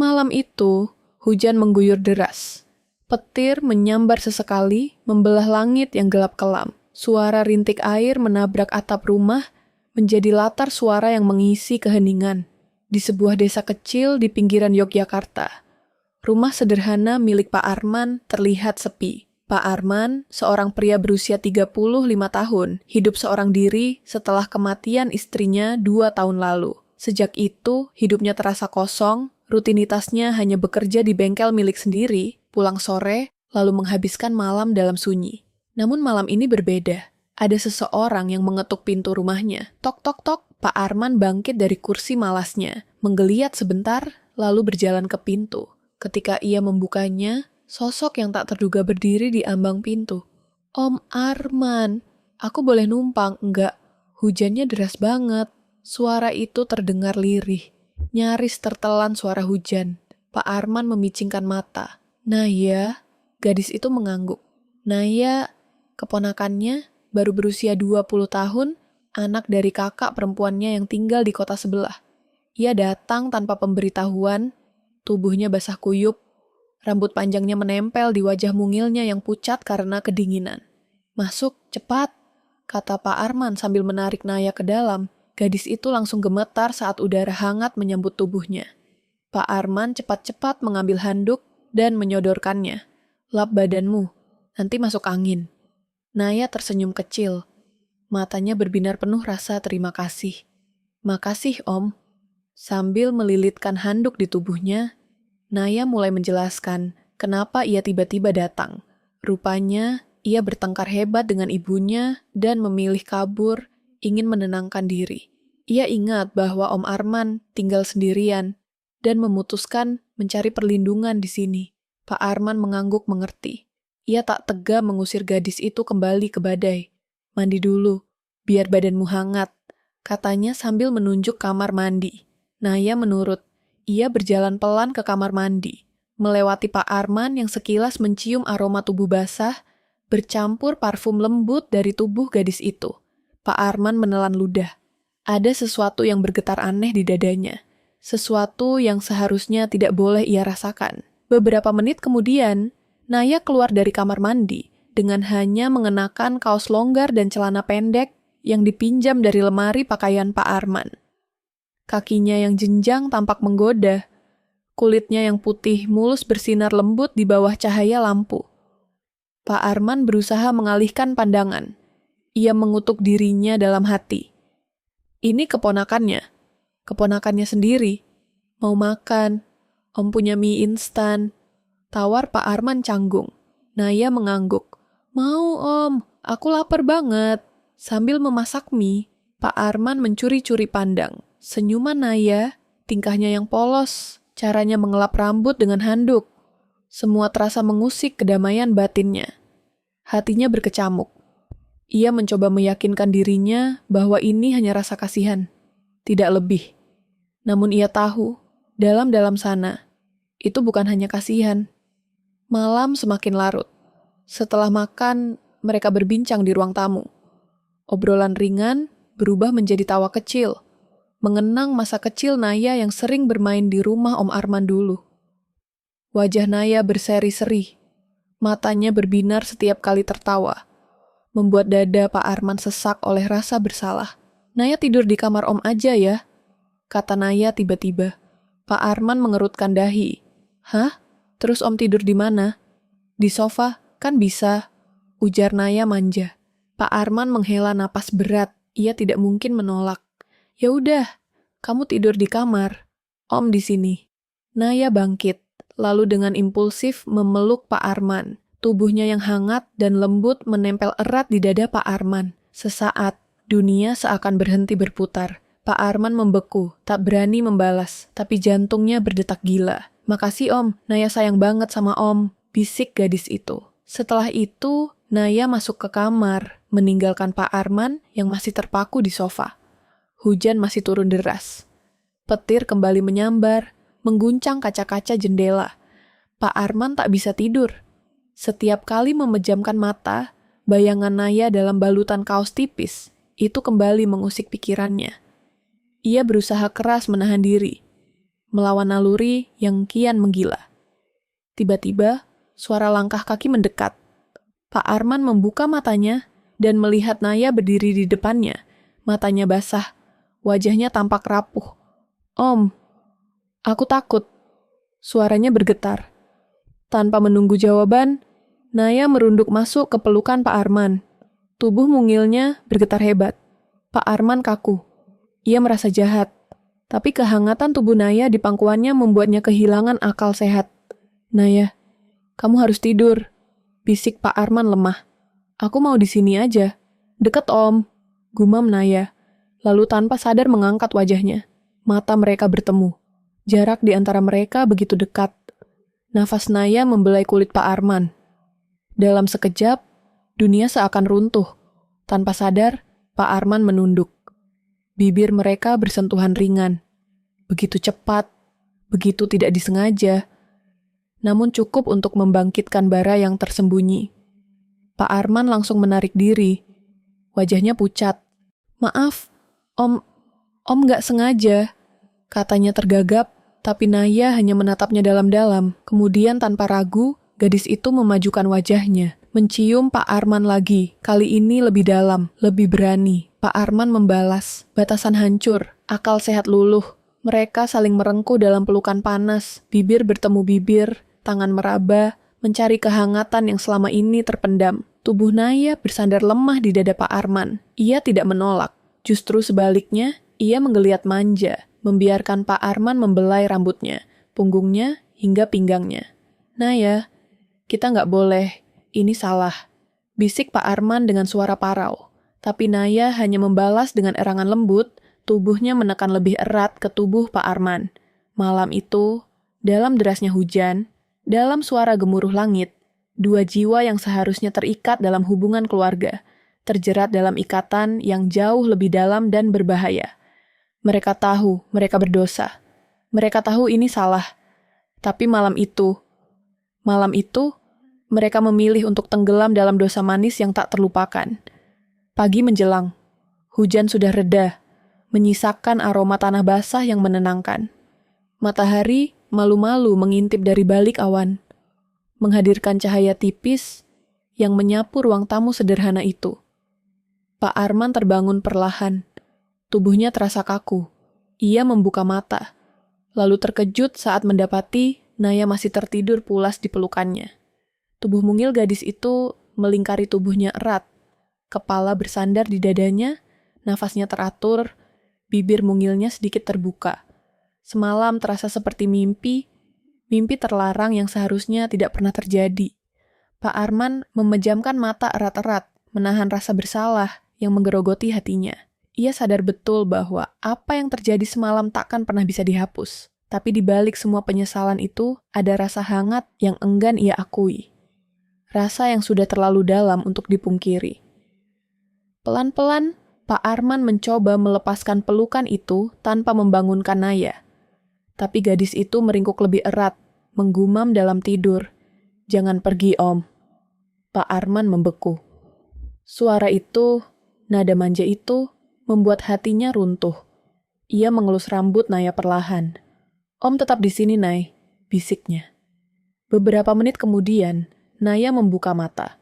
Malam itu, hujan mengguyur deras. Petir menyambar sesekali, membelah langit yang gelap kelam. Suara rintik air menabrak atap rumah, menjadi latar suara yang mengisi keheningan. Di sebuah desa kecil di pinggiran Yogyakarta, rumah sederhana milik Pak Arman terlihat sepi. Pak Arman, seorang pria berusia 35 tahun, hidup seorang diri setelah kematian istrinya 2 tahun lalu. Sejak itu, hidupnya terasa kosong, rutinitasnya hanya bekerja di bengkel milik sendiri, pulang sore, lalu menghabiskan malam dalam sunyi. Namun malam ini berbeda. Ada seseorang yang mengetuk pintu rumahnya. Tok tok tok, Pak Arman bangkit dari kursi malasnya, menggeliat sebentar, lalu berjalan ke pintu. Ketika ia membukanya, sosok yang tak terduga berdiri di ambang pintu. Om Arman, aku boleh numpang? Enggak, hujannya deras banget. Suara itu terdengar lirih, nyaris tertelan suara hujan. Pak Arman memicingkan mata. Naya, gadis itu mengangguk. Naya, keponakannya, baru berusia 20 tahun, anak dari kakak perempuannya yang tinggal di kota sebelah. Ia datang tanpa pemberitahuan, tubuhnya basah kuyup, rambut panjangnya menempel di wajah mungilnya yang pucat karena kedinginan. Masuk, cepat, kata Pak Arman sambil menarik Naya ke dalam. Gadis itu langsung gemetar saat udara hangat menyambut tubuhnya. Pak Arman cepat-cepat mengambil handuk dan menyodorkannya. Lap badanmu, nanti masuk angin. Naya tersenyum kecil. Matanya berbinar penuh rasa terima kasih. Makasih, Om. Sambil melilitkan handuk di tubuhnya, Naya mulai menjelaskan kenapa ia tiba-tiba datang. Rupanya, ia bertengkar hebat dengan ibunya dan memilih kabur, ingin menenangkan diri. Ia ingat bahwa Om Arman tinggal sendirian dan memutuskan mencari perlindungan di sini. Pak Arman mengangguk mengerti. Ia tak tega mengusir gadis itu kembali ke badai. Mandi dulu, biar badanmu hangat, katanya sambil menunjuk kamar mandi. Naya menurut. Ia berjalan pelan ke kamar mandi, melewati Pak Arman yang sekilas mencium aroma tubuh basah, bercampur parfum lembut dari tubuh gadis itu. Pak Arman menelan ludah. Ada sesuatu yang bergetar aneh di dadanya. Sesuatu yang seharusnya tidak boleh ia rasakan. Beberapa menit kemudian, Naya keluar dari kamar mandi dengan hanya mengenakan kaos longgar dan celana pendek yang dipinjam dari lemari pakaian Pak Arman. Kakinya yang jenjang tampak menggoda. Kulitnya yang putih mulus bersinar lembut di bawah cahaya lampu. Pak Arman berusaha mengalihkan pandangan. Ia mengutuk dirinya dalam hati. Ini keponakannya sendiri. Mau makan, Om punya mie instan. Tawar Pak Arman canggung. Naya mengangguk. Mau Om, aku lapar banget. Sambil memasak mie, Pak Arman mencuri-curi pandang. Senyuman Naya, tingkahnya yang polos, caranya mengelap rambut dengan handuk. Semua terasa mengusik kedamaian batinnya. Hatinya berkecamuk. Ia mencoba meyakinkan dirinya bahwa ini hanya rasa kasihan, tidak lebih. Namun ia tahu, dalam-dalam sana, itu bukan hanya kasihan. Malam semakin larut. Setelah makan, mereka berbincang di ruang tamu. Obrolan ringan berubah menjadi tawa kecil, mengenang masa kecil Naya yang sering bermain di rumah Om Arman dulu. Wajah Naya berseri-seri, matanya berbinar setiap kali tertawa, membuat dada Pak Arman sesak oleh rasa bersalah. Naya tidur di kamar Om aja ya, kata Naya tiba-tiba. Pak Arman mengerutkan dahi. Hah? Terus Om tidur di mana? Di sofa, kan bisa, ujar Naya manja. Pak Arman menghela napas berat, ia tidak mungkin menolak. Ya udah, kamu tidur di kamar. Om di sini. Naya bangkit, lalu dengan impulsif memeluk Pak Arman. Tubuhnya yang hangat dan lembut menempel erat di dada Pak Arman. Sesaat, dunia seakan berhenti berputar. Pak Arman membeku, tak berani membalas, tapi jantungnya berdetak gila. Makasih Om, Naya sayang banget sama Om, bisik gadis itu. Setelah itu, Naya masuk ke kamar, meninggalkan Pak Arman yang masih terpaku di sofa. Hujan masih turun deras. Petir kembali menyambar, mengguncang kaca-kaca jendela. Pak Arman tak bisa tidur. Setiap kali memejamkan mata, bayangan Naya dalam balutan kaos tipis, itu kembali mengusik pikirannya. Ia berusaha keras menahan diri. melawan naluri yang kian menggila. Tiba-tiba, suara langkah kaki mendekat. Pak Arman membuka matanya dan melihat Naya berdiri di depannya. Matanya basah, wajahnya tampak rapuh. "Om, aku takut." Suaranya bergetar. Tanpa menunggu jawaban, Naya merunduk masuk ke pelukan Pak Arman. Tubuh mungilnya bergetar hebat. Pak Arman kaku. Ia merasa jahat. Tapi kehangatan tubuh Naya di pangkuannya membuatnya kehilangan akal sehat. "Naya, kamu harus tidur," bisik Pak Arman lemah. "Aku mau di sini aja." "Deket, Om," gumam Naya. Lalu tanpa sadar mengangkat wajahnya. Mata mereka bertemu. Jarak di antara mereka begitu dekat. Nafas Naya membelai kulit Pak Arman. Dalam sekejap, dunia seakan runtuh. Tanpa sadar, Pak Arman menunduk. Bibir mereka bersentuhan ringan. Begitu cepat, begitu tidak disengaja. Namun cukup untuk membangkitkan bara yang tersembunyi. Pak Arman langsung menarik diri. Wajahnya pucat. "Maaf, Om gak sengaja," katanya tergagap, tapi Naya hanya menatapnya dalam-dalam. Kemudian tanpa ragu, gadis itu memajukan wajahnya, mencium Pak Arman lagi, kali ini lebih dalam, lebih berani. Pak Arman membalas, batasan hancur, akal sehat luluh. Mereka saling merengkuh dalam pelukan panas, bibir bertemu bibir, tangan meraba, mencari kehangatan yang selama ini terpendam. Tubuh Naya bersandar lemah di dada Pak Arman. Ia tidak menolak, justru sebaliknya, ia menggeliat manja, membiarkan Pak Arman membelai rambutnya, punggungnya, hingga pinggangnya. "Naya, kita nggak boleh, ini salah," bisik Pak Arman dengan suara parau. Tapi Naya hanya membalas dengan erangan lembut, tubuhnya menekan lebih erat ke tubuh Pak Arman. Malam itu, dalam derasnya hujan, dalam suara gemuruh langit, dua jiwa yang seharusnya terikat dalam hubungan keluarga, terjerat dalam ikatan yang jauh lebih dalam dan berbahaya. Mereka tahu mereka berdosa. Mereka tahu ini salah. Tapi malam itu, mereka memilih untuk tenggelam dalam dosa manis yang tak terlupakan. Pagi menjelang, hujan sudah reda, menyisakan aroma tanah basah yang menenangkan. Matahari malu-malu mengintip dari balik awan, menghadirkan cahaya tipis yang menyapu ruang tamu sederhana itu. Pak Arman terbangun perlahan, tubuhnya terasa kaku. Ia membuka mata, lalu terkejut saat mendapati Naya masih tertidur pulas di pelukannya. Tubuh mungil gadis itu melingkari tubuhnya erat. Kepala bersandar di dadanya, nafasnya teratur, bibir mungilnya sedikit terbuka. Semalam terasa seperti mimpi terlarang yang seharusnya tidak pernah terjadi. Pak Arman memejamkan mata erat-erat, menahan rasa bersalah yang menggerogoti hatinya. Ia sadar betul bahwa apa yang terjadi semalam takkan pernah bisa dihapus. Tapi di balik semua penyesalan itu, ada rasa hangat yang enggan ia akui. Rasa yang sudah terlalu dalam untuk dipungkiri. Pelan-pelan, Pak Arman mencoba melepaskan pelukan itu tanpa membangunkan Naya. Tapi gadis itu meringkuk lebih erat, menggumam dalam tidur. "Jangan pergi, Om." Pak Arman membeku. Suara itu, nada manja itu, membuat hatinya runtuh. Ia mengelus rambut Naya perlahan. "Om tetap di sini, Nay," bisiknya. Beberapa menit kemudian, Naya membuka mata.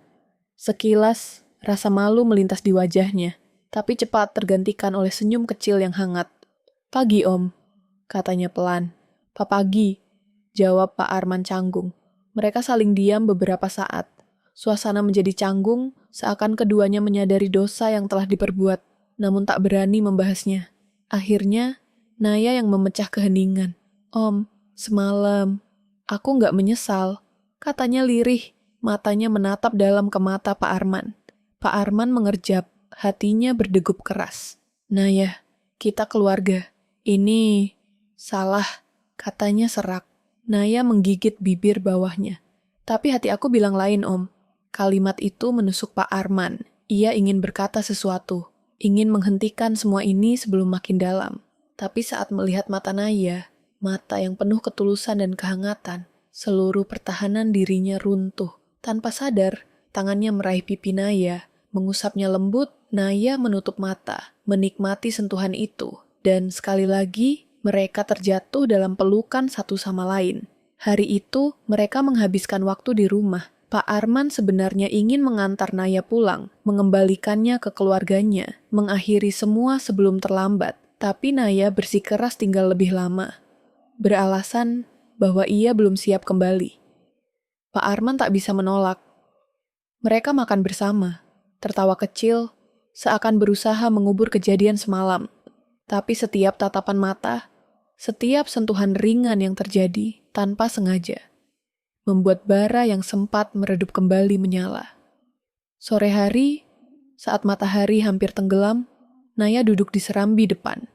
Sekilas, rasa malu melintas di wajahnya, tapi cepat tergantikan oleh senyum kecil yang hangat. "Pagi, Om," katanya pelan. "Pagi," jawab Pak Arman canggung. Mereka saling diam beberapa saat. Suasana menjadi canggung, seakan keduanya menyadari dosa yang telah diperbuat, namun tak berani membahasnya. Akhirnya, Naya yang memecah keheningan. "Om, semalam, aku nggak menyesal," katanya lirih, matanya menatap dalam ke mata Pak Arman. Pak Arman mengerjap, hatinya berdegup keras. "Naya, kita keluarga. Ini salah," katanya serak. Naya menggigit bibir bawahnya. "Tapi hati aku bilang lain, Om." Kalimat itu menusuk Pak Arman. Ia ingin berkata sesuatu, ingin menghentikan semua ini sebelum makin dalam. Tapi saat melihat mata Naya, mata yang penuh ketulusan dan kehangatan, seluruh pertahanan dirinya runtuh. Tanpa sadar, tangannya meraih pipi Naya, mengusapnya lembut. Naya menutup mata, menikmati sentuhan itu, dan sekali lagi Mereka terjatuh dalam pelukan satu sama lain. Hari itu, mereka menghabiskan waktu di rumah. Pak Arman sebenarnya ingin mengantar Naya pulang, mengembalikannya ke keluarganya, mengakhiri semua sebelum terlambat. Tapi Naya bersikeras tinggal lebih lama, beralasan bahwa ia belum siap kembali. Pak Arman tak bisa menolak. Mereka makan bersama, tertawa kecil, seakan berusaha mengubur kejadian semalam. Tapi setiap tatapan mata, setiap sentuhan ringan yang terjadi tanpa sengaja, membuat bara yang sempat meredup kembali menyala. Sore hari, saat matahari hampir tenggelam, Naya duduk di serambi depan,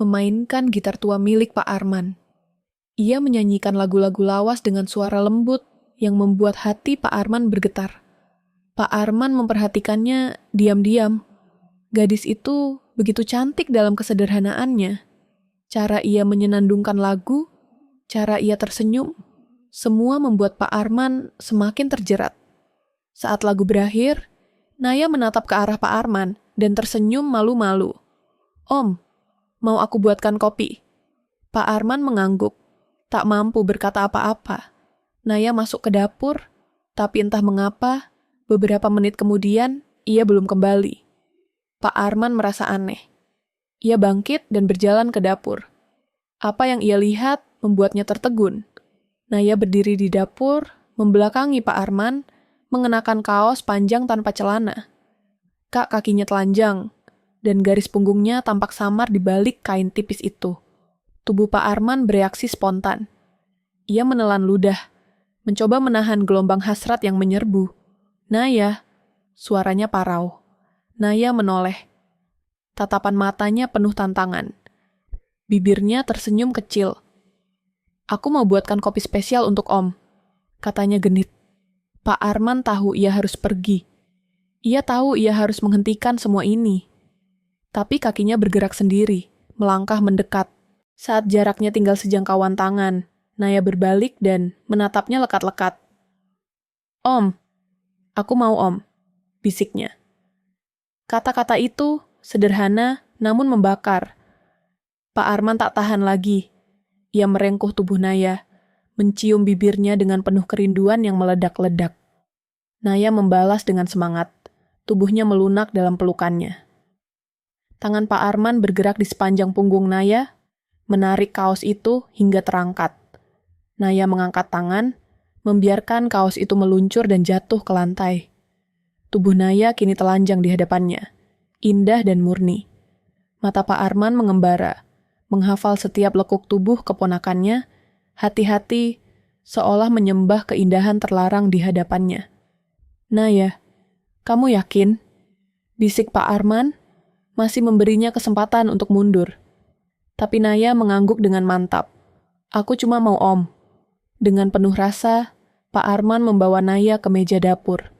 memainkan gitar tua milik Pak Arman. Ia menyanyikan lagu-lagu lawas dengan suara lembut yang membuat hati Pak Arman bergetar. Pak Arman memperhatikannya diam-diam. Gadis itu begitu cantik dalam kesederhanaannya. Cara ia menyenandungkan lagu, cara ia tersenyum, semua membuat Pak Arman semakin terjerat. Saat lagu berakhir, Naya menatap ke arah Pak Arman dan tersenyum malu-malu. "Om, mau aku buatkan kopi?" Pak Arman mengangguk, tak mampu berkata apa-apa. Naya masuk ke dapur, tapi entah mengapa, beberapa menit kemudian, ia belum kembali. Pak Arman merasa aneh. Ia bangkit dan berjalan ke dapur. Apa yang ia lihat membuatnya tertegun. Naya berdiri di dapur, membelakangi Pak Arman, mengenakan kaos panjang tanpa celana. Kakinya telanjang, dan garis punggungnya tampak samar di balik kain tipis itu. Tubuh Pak Arman bereaksi spontan. Ia menelan ludah, mencoba menahan gelombang hasrat yang menyerbu. "Naya," suaranya parau. Naya menoleh. Tatapan matanya penuh tantangan. Bibirnya tersenyum kecil. "Aku mau buatkan kopi spesial untuk Om," katanya genit. Pak Arman tahu ia harus pergi. Ia tahu ia harus menghentikan semua ini. Tapi kakinya bergerak sendiri, melangkah mendekat. Saat jaraknya tinggal sejangkauan tangan, Naya berbalik dan menatapnya lekat-lekat. "Om, aku mau Om," bisiknya. Kata-kata itu sederhana namun membakar. Pak Arman tak tahan lagi. Ia merengkuh tubuh Naya, mencium bibirnya dengan penuh kerinduan yang meledak-ledak. Naya membalas dengan semangat. Tubuhnya melunak dalam pelukannya. Tangan Pak Arman bergerak di sepanjang punggung Naya, menarik kaos itu hingga terangkat. Naya mengangkat tangan, membiarkan kaos itu meluncur dan jatuh ke lantai. Tubuh Naya kini telanjang di hadapannya, indah dan murni. Mata Pak Arman mengembara, menghafal setiap lekuk tubuh keponakannya, hati-hati seolah menyembah keindahan terlarang di hadapannya. "Naya, kamu yakin?" bisik Pak Arman, masih memberinya kesempatan untuk mundur. Tapi Naya mengangguk dengan mantap. "Aku cuma mau Om." Dengan penuh rasa, Pak Arman membawa Naya ke meja dapur.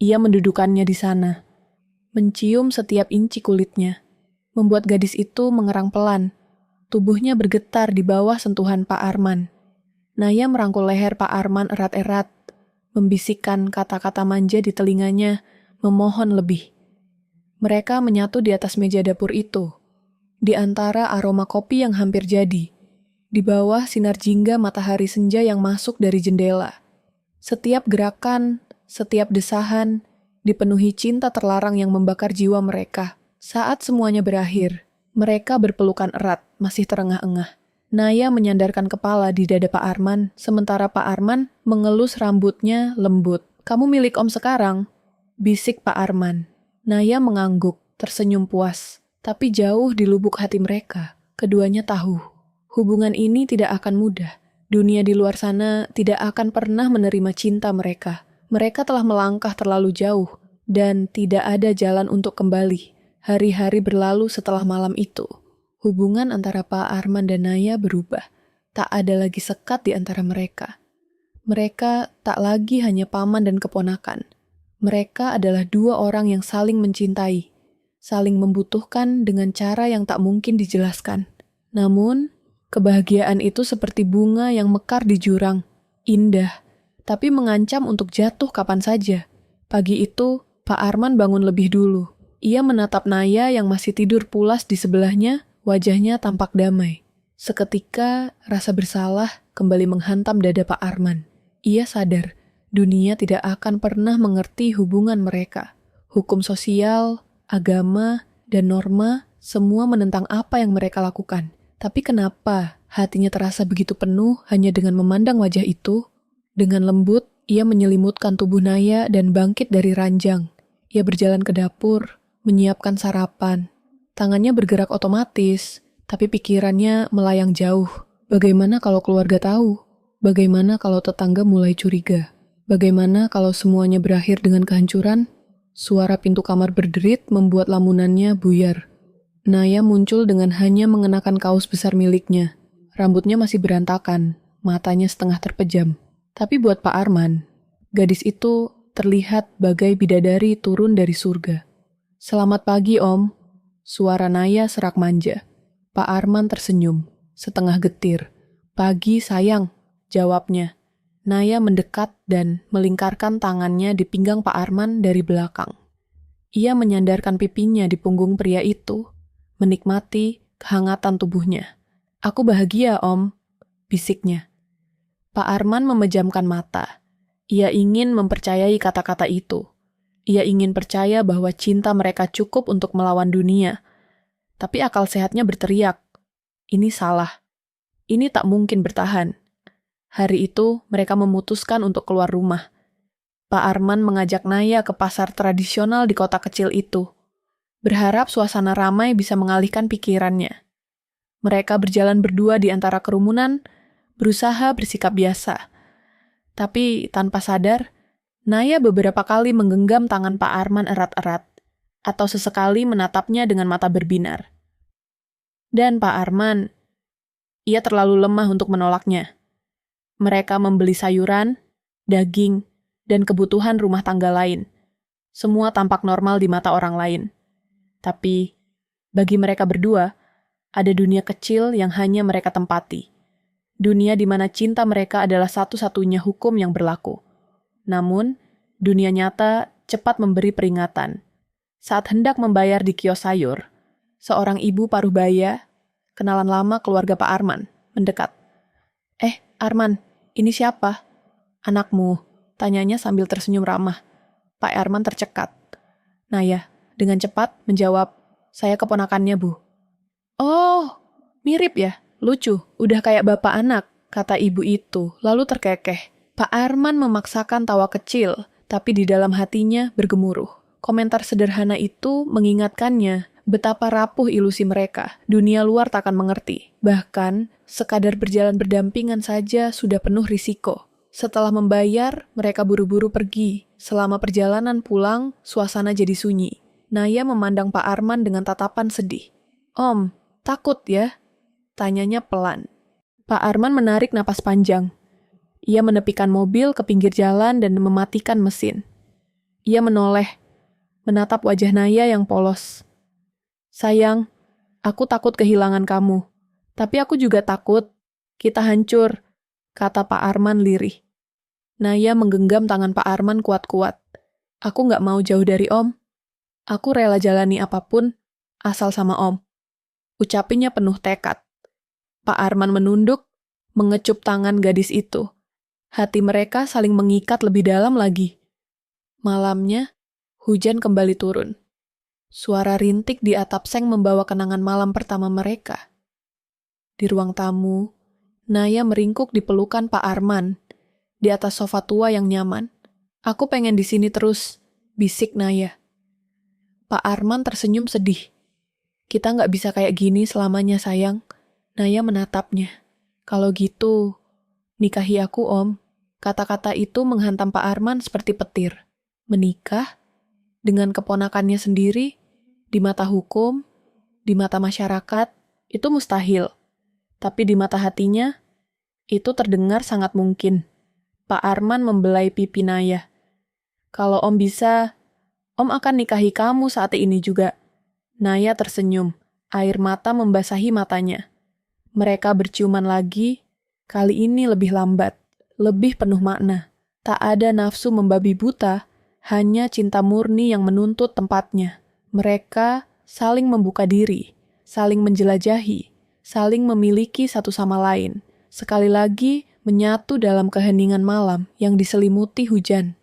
Ia mendudukannya di sana, mencium setiap inci kulitnya, membuat gadis itu mengerang pelan. Tubuhnya bergetar di bawah sentuhan Pak Arman. Naya merangkul leher Pak Arman erat-erat, membisikkan kata-kata manja di telinganya, memohon lebih. Mereka menyatu di atas meja dapur itu, di antara aroma kopi yang hampir jadi, di bawah sinar jingga matahari senja yang masuk dari jendela. Setiap gerakan, setiap desahan, dipenuhi cinta terlarang yang membakar jiwa mereka. Saat semuanya berakhir, mereka berpelukan erat, masih terengah-engah. Naya menyandarkan kepala di dada Pak Arman, sementara Pak Arman mengelus rambutnya lembut. "Kamu milik Om sekarang," bisik Pak Arman. Naya mengangguk, tersenyum puas. Tapi jauh di lubuk hati mereka, keduanya tahu, hubungan ini tidak akan mudah. Dunia di luar sana tidak akan pernah menerima cinta mereka. Mereka telah melangkah terlalu jauh, dan tidak ada jalan untuk kembali. Hari-hari berlalu setelah malam itu. Hubungan antara Pak Arman dan Naya berubah. Tak ada lagi sekat di antara mereka. Mereka tak lagi hanya paman dan keponakan. Mereka adalah dua orang yang saling mencintai, saling membutuhkan dengan cara yang tak mungkin dijelaskan. Namun, kebahagiaan itu seperti bunga yang mekar di jurang. Indah, tapi mengancam untuk jatuh kapan saja. Pagi itu, Pak Arman bangun lebih dulu. Ia menatap Naya yang masih tidur pulas di sebelahnya, wajahnya tampak damai. Seketika, rasa bersalah kembali menghantam dada Pak Arman. Ia sadar, dunia tidak akan pernah mengerti hubungan mereka. Hukum sosial, agama, dan norma semua menentang apa yang mereka lakukan. Tapi kenapa hatinya terasa begitu penuh hanya dengan memandang wajah itu? Dengan lembut, ia menyelimutkan tubuh Naya dan bangkit dari ranjang. Ia berjalan ke dapur, menyiapkan sarapan. Tangannya bergerak otomatis, tapi pikirannya melayang jauh. Bagaimana kalau keluarga tahu? Bagaimana kalau tetangga mulai curiga? Bagaimana kalau semuanya berakhir dengan kehancuran? Suara pintu kamar berderit membuat lamunannya buyar. Naya muncul dengan hanya mengenakan kaos besar miliknya. Rambutnya masih berantakan, matanya setengah terpejam. Tapi buat Pak Arman, gadis itu terlihat bagai bidadari turun dari surga. "Selamat pagi, Om." Suara Naya serak manja. Pak Arman tersenyum, setengah getir. "Pagi, sayang," jawabnya. Naya mendekat dan melingkarkan tangannya di pinggang Pak Arman dari belakang. Ia menyandarkan pipinya di punggung pria itu, menikmati kehangatan tubuhnya. "Aku bahagia, Om," bisiknya. Pak Arman memejamkan mata. Ia ingin mempercayai kata-kata itu. Ia ingin percaya bahwa cinta mereka cukup untuk melawan dunia. Tapi akal sehatnya berteriak, ini salah. Ini tak mungkin bertahan. Hari itu mereka memutuskan untuk keluar rumah. Pak Arman mengajak Naya ke pasar tradisional di kota kecil itu. Berharap suasana ramai bisa mengalihkan pikirannya. Mereka berjalan berdua di antara kerumunan, berusaha bersikap biasa. Tapi tanpa sadar, Naya beberapa kali menggenggam tangan Pak Arman erat-erat, atau sesekali menatapnya dengan mata berbinar. Dan Pak Arman, ia terlalu lemah untuk menolaknya. Mereka membeli sayuran, daging, dan kebutuhan rumah tangga lain. Semua tampak normal di mata orang lain. Tapi, bagi mereka berdua, ada dunia kecil yang hanya mereka tempati. Dunia di mana cinta mereka adalah satu-satunya hukum yang berlaku. Namun, dunia nyata cepat memberi peringatan. Saat hendak membayar di kios sayur, seorang ibu paruh baya, kenalan lama keluarga Pak Arman, mendekat. Arman, ini siapa?" "Anakmu," tanyanya sambil tersenyum ramah. Pak Arman tercekat. Naya, dengan cepat, menjawab, "Saya keponakannya, Bu." "Oh, mirip ya? Lucu, udah kayak bapak anak," kata ibu itu, lalu terkekeh. Pak Arman memaksakan tawa kecil, tapi di dalam hatinya bergemuruh. Komentar sederhana itu mengingatkannya betapa rapuh ilusi mereka. Dunia luar takkan mengerti. Bahkan, sekadar berjalan berdampingan saja sudah penuh risiko. Setelah membayar, mereka buru-buru pergi. Selama perjalanan pulang, suasana jadi sunyi. Naya memandang Pak Arman dengan tatapan sedih. "Om, takut ya?" tanyanya pelan. Pak Arman menarik napas panjang. Ia menepikan mobil ke pinggir jalan dan mematikan mesin. Ia menoleh, menatap wajah Naya yang polos. "Sayang, aku takut kehilangan kamu. Tapi aku juga takut kita hancur," kata Pak Arman lirih. Naya menggenggam tangan Pak Arman kuat-kuat. "Aku nggak mau jauh dari Om. Aku rela jalani apapun, asal sama Om," ucapinya penuh tekad. Pak Arman menunduk, mengecup tangan gadis itu. Hati mereka saling mengikat lebih dalam lagi. Malamnya, hujan kembali turun. Suara rintik di atap seng membawa kenangan malam pertama mereka. Di ruang tamu, Naya meringkuk di pelukan Pak Arman, di atas sofa tua yang nyaman. "Aku pengen di sini terus," bisik Naya. Pak Arman tersenyum sedih. "Kita nggak bisa kayak gini selamanya, sayang." Naya menatapnya. "Kalau gitu, nikahi aku, Om." Kata-kata itu menghantam Pak Arman seperti petir. Menikah? Dengan keponakannya sendiri? Di mata hukum? Di mata masyarakat? Itu mustahil. Tapi di mata hatinya, itu terdengar sangat mungkin. Pak Arman membelai pipi Naya. "Kalau Om bisa, Om akan nikahi kamu saat ini juga." Naya tersenyum. Air mata membasahi matanya. Mereka berciuman lagi, kali ini lebih lambat, lebih penuh makna. Tak ada nafsu membabi buta, hanya cinta murni yang menuntut tempatnya. Mereka saling membuka diri, saling menjelajahi, saling memiliki satu sama lain. Sekali lagi menyatu dalam keheningan malam yang diselimuti hujan.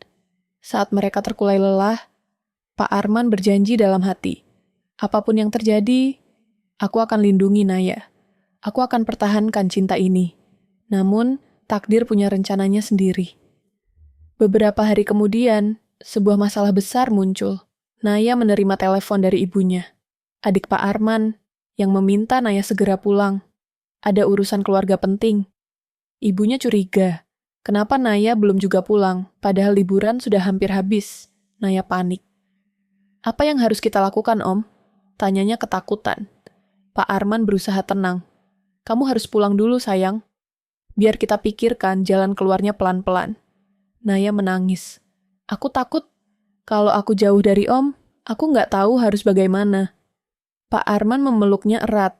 Saat mereka terkulai lelah, Pak Arman berjanji dalam hati, apapun yang terjadi, aku akan lindungi Naya. Aku akan pertahankan cinta ini. Namun, takdir punya rencananya sendiri. Beberapa hari kemudian, sebuah masalah besar muncul. Naya menerima telepon dari ibunya, adik Pak Arman, yang meminta Naya segera pulang. Ada urusan keluarga penting. Ibunya curiga, kenapa Naya belum juga pulang, padahal liburan sudah hampir habis. Naya panik. Apa yang harus kita lakukan, Om? Tanyanya ketakutan. Pak Arman berusaha tenang. Kamu harus pulang dulu, sayang. Biar kita pikirkan jalan keluarnya pelan-pelan. Naya menangis. Aku takut. Kalau aku jauh dari Om, aku nggak tahu harus bagaimana. Pak Arman memeluknya erat.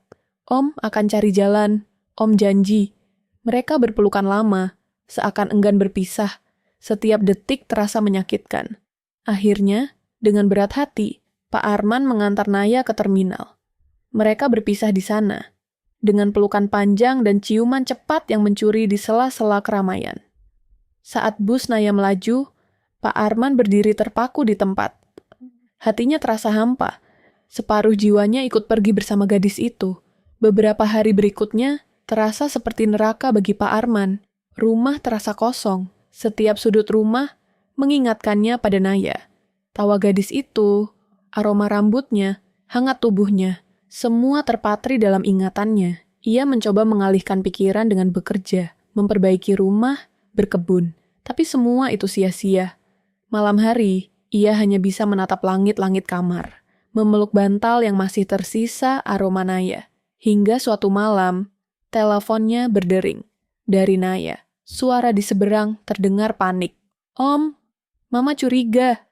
Om akan cari jalan. Om janji. Mereka berpelukan lama, seakan enggan berpisah. Setiap detik terasa menyakitkan. Akhirnya, dengan berat hati, Pak Arman mengantar Naya ke terminal. Mereka berpisah di sana, dengan pelukan panjang dan ciuman cepat yang mencuri di sela-sela keramaian. Saat bus Naya melaju, Pak Arman berdiri terpaku di tempat. Hatinya terasa hampa. Separuh jiwanya ikut pergi bersama gadis itu. Beberapa hari berikutnya, terasa seperti neraka bagi Pak Arman. Rumah terasa kosong. Setiap sudut rumah mengingatkannya pada Naya. Tawa gadis itu, aroma rambutnya, hangat tubuhnya, semua terpatri dalam ingatannya. Ia mencoba mengalihkan pikiran dengan bekerja, memperbaiki rumah, berkebun. Tapi semua itu sia-sia. Malam hari, ia hanya bisa menatap langit-langit kamar, memeluk bantal yang masih tersisa aroma Naya. Hingga suatu malam, teleponnya berdering. Dari Naya, suara di seberang terdengar panik. Om, Mama curiga.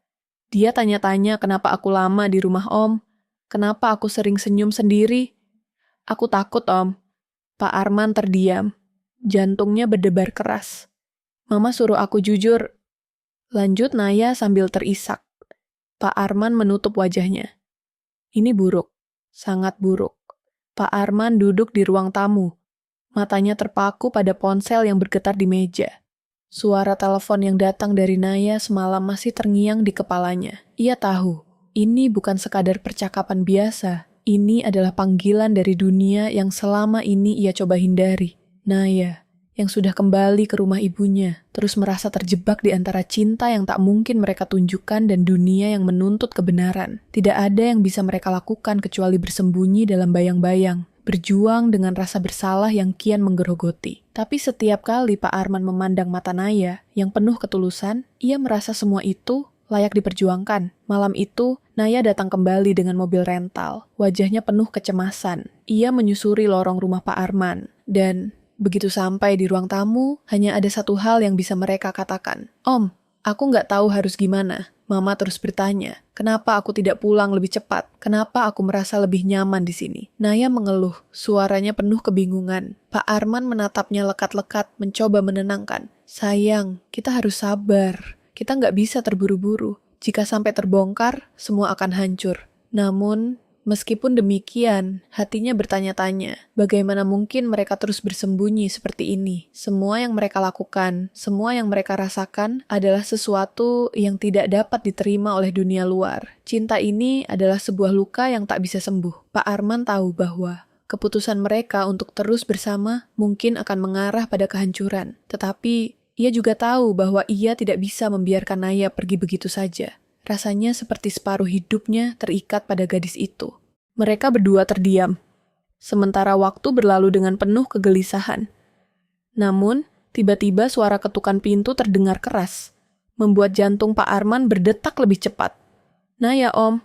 Dia tanya-tanya kenapa aku lama di rumah Om. Kenapa aku sering senyum sendiri? Aku takut, Om. Pak Arman terdiam. Jantungnya berdebar keras. Mama suruh aku jujur. Lanjut Naya sambil terisak. Pak Arman menutup wajahnya. Ini buruk. Sangat buruk. Pak Arman duduk di ruang tamu. Matanya terpaku pada ponsel yang bergetar di meja. Suara telepon yang datang dari Naya semalam masih terngiang di kepalanya. Ia tahu. Ini bukan sekadar percakapan biasa. Ini adalah panggilan dari dunia yang selama ini ia coba hindari. Naya, yang sudah kembali ke rumah ibunya, terus merasa terjebak di antara cinta yang tak mungkin mereka tunjukkan dan dunia yang menuntut kebenaran. Tidak ada yang bisa mereka lakukan kecuali bersembunyi dalam bayang-bayang, berjuang dengan rasa bersalah yang kian menggerogoti. Tapi setiap kali Pak Arman memandang mata Naya yang penuh ketulusan, ia merasa semua itu layak diperjuangkan. Malam itu, Naya datang kembali dengan mobil rental. Wajahnya penuh kecemasan. Ia menyusuri lorong rumah Pak Arman. Dan begitu sampai di ruang tamu, hanya ada satu hal yang bisa mereka katakan. Om, aku nggak tahu harus gimana. Mama terus bertanya, kenapa aku tidak pulang lebih cepat? Kenapa aku merasa lebih nyaman di sini? Naya mengeluh, suaranya penuh kebingungan. Pak Arman menatapnya lekat-lekat, mencoba menenangkan. Sayang, kita harus sabar. Kita nggak bisa terburu-buru. Jika sampai terbongkar, semua akan hancur. Namun, meskipun demikian, hatinya bertanya-tanya, bagaimana mungkin mereka terus bersembunyi seperti ini? Semua yang mereka lakukan, semua yang mereka rasakan adalah sesuatu yang tidak dapat diterima oleh dunia luar. Cinta ini adalah sebuah luka yang tak bisa sembuh. Pak Arman tahu bahwa keputusan mereka untuk terus bersama mungkin akan mengarah pada kehancuran. Tetapi, ia juga tahu bahwa ia tidak bisa membiarkan Naya pergi begitu saja. Rasanya seperti separuh hidupnya terikat pada gadis itu. Mereka berdua terdiam. Sementara waktu berlalu dengan penuh kegelisahan. Namun, tiba-tiba suara ketukan pintu terdengar keras, membuat jantung Pak Arman berdetak lebih cepat. Naya, Om.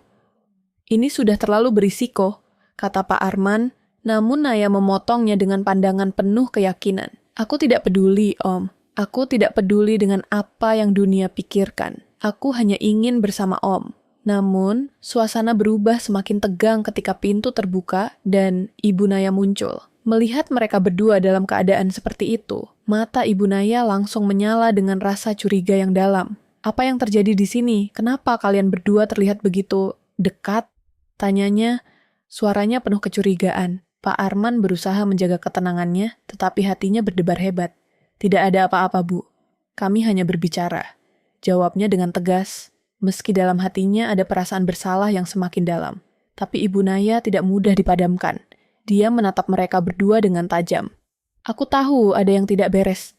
Ini sudah terlalu berisiko, kata Pak Arman, namun Naya memotongnya dengan pandangan penuh keyakinan. Aku tidak peduli, Om. Aku tidak peduli dengan apa yang dunia pikirkan. Aku hanya ingin bersama Om. Namun, suasana berubah semakin tegang ketika pintu terbuka dan Ibu Naya muncul. Melihat mereka berdua dalam keadaan seperti itu, mata Ibu Naya langsung menyala dengan rasa curiga yang dalam. Apa yang terjadi di sini? Kenapa kalian berdua terlihat begitu dekat? Tanyanya, suaranya penuh kecurigaan. Pak Arman berusaha menjaga ketenangannya, tetapi hatinya berdebar hebat. Tidak ada apa-apa, Bu. Kami hanya berbicara. Jawabnya dengan tegas, meski dalam hatinya ada perasaan bersalah yang semakin dalam. Tapi Ibu Naya tidak mudah dipadamkan. Dia menatap mereka berdua dengan tajam. Aku tahu ada yang tidak beres.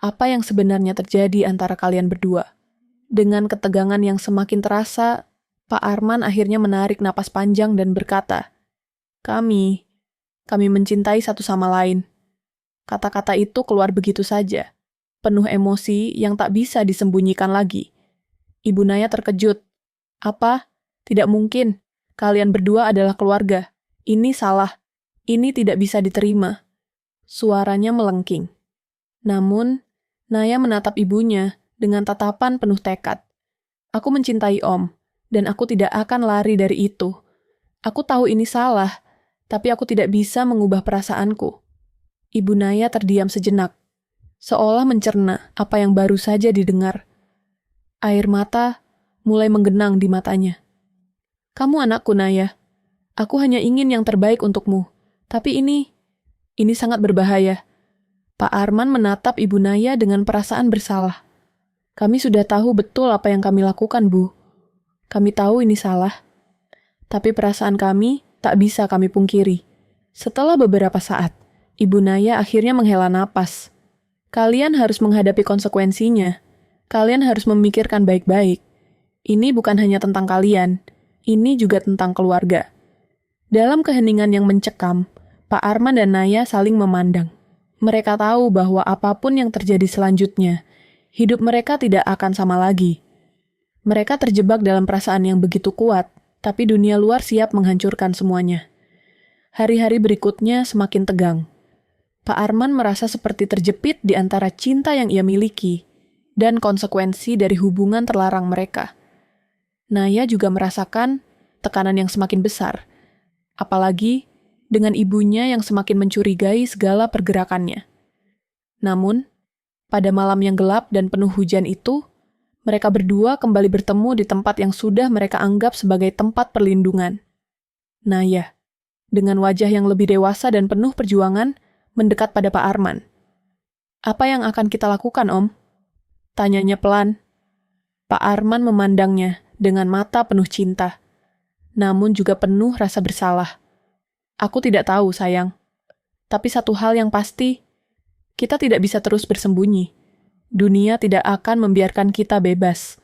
Apa yang sebenarnya terjadi antara kalian berdua? Dengan ketegangan yang semakin terasa, Pak Arman akhirnya menarik napas panjang dan berkata, Kami mencintai satu sama lain. Kata-kata itu keluar begitu saja, penuh emosi yang tak bisa disembunyikan lagi. Ibu Naya terkejut. Apa? Tidak mungkin. Kalian berdua adalah keluarga. Ini salah. Ini tidak bisa diterima. Suaranya melengking. Namun, Naya menatap ibunya dengan tatapan penuh tekad. Aku mencintai Om, dan aku tidak akan lari dari itu. Aku tahu ini salah, tapi aku tidak bisa mengubah perasaanku. Ibu Naya terdiam sejenak, seolah mencerna apa yang baru saja didengar. Air mata mulai menggenang di matanya. Kamu anakku, Naya. Aku hanya ingin yang terbaik untukmu. Tapi ini sangat berbahaya. Pak Arman menatap Ibu Naya dengan perasaan bersalah. Kami sudah tahu betul apa yang kami lakukan, Bu. Kami tahu ini salah. Tapi perasaan kami tak bisa kami pungkiri. Setelah beberapa saat, Ibu Naya akhirnya menghela napas. Kalian harus menghadapi konsekuensinya. Kalian harus memikirkan baik-baik. Ini bukan hanya tentang kalian. Ini juga tentang keluarga. Dalam keheningan yang mencekam, Pak Arman dan Naya saling memandang. Mereka tahu bahwa apapun yang terjadi selanjutnya, hidup mereka tidak akan sama lagi. Mereka terjebak dalam perasaan yang begitu kuat, tapi dunia luar siap menghancurkan semuanya. Hari-hari berikutnya semakin tegang. Pak Arman merasa seperti terjepit di antara cinta yang ia miliki dan konsekuensi dari hubungan terlarang mereka. Naya juga merasakan tekanan yang semakin besar, apalagi dengan ibunya yang semakin mencurigai segala pergerakannya. Namun, pada malam yang gelap dan penuh hujan itu, mereka berdua kembali bertemu di tempat yang sudah mereka anggap sebagai tempat perlindungan. Naya, dengan wajah yang lebih dewasa dan penuh perjuangan, mendekat pada Pak Arman. Apa yang akan kita lakukan, Om? Tanyanya pelan. Pak Arman memandangnya dengan mata penuh cinta, namun juga penuh rasa bersalah. Aku tidak tahu, sayang. Tapi satu hal yang pasti, kita tidak bisa terus bersembunyi. Dunia tidak akan membiarkan kita bebas.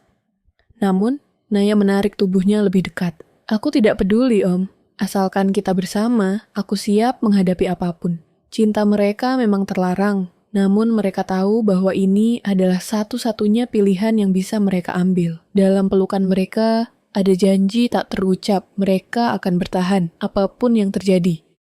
Namun, Naya menarik tubuhnya lebih dekat. Aku tidak peduli, Om. Asalkan kita bersama, aku siap menghadapi apapun. Cinta mereka memang terlarang, namun mereka tahu bahwa ini adalah satu-satunya pilihan yang bisa mereka ambil. Dalam pelukan mereka, ada janji tak terucap, mereka akan bertahan, apapun yang terjadi.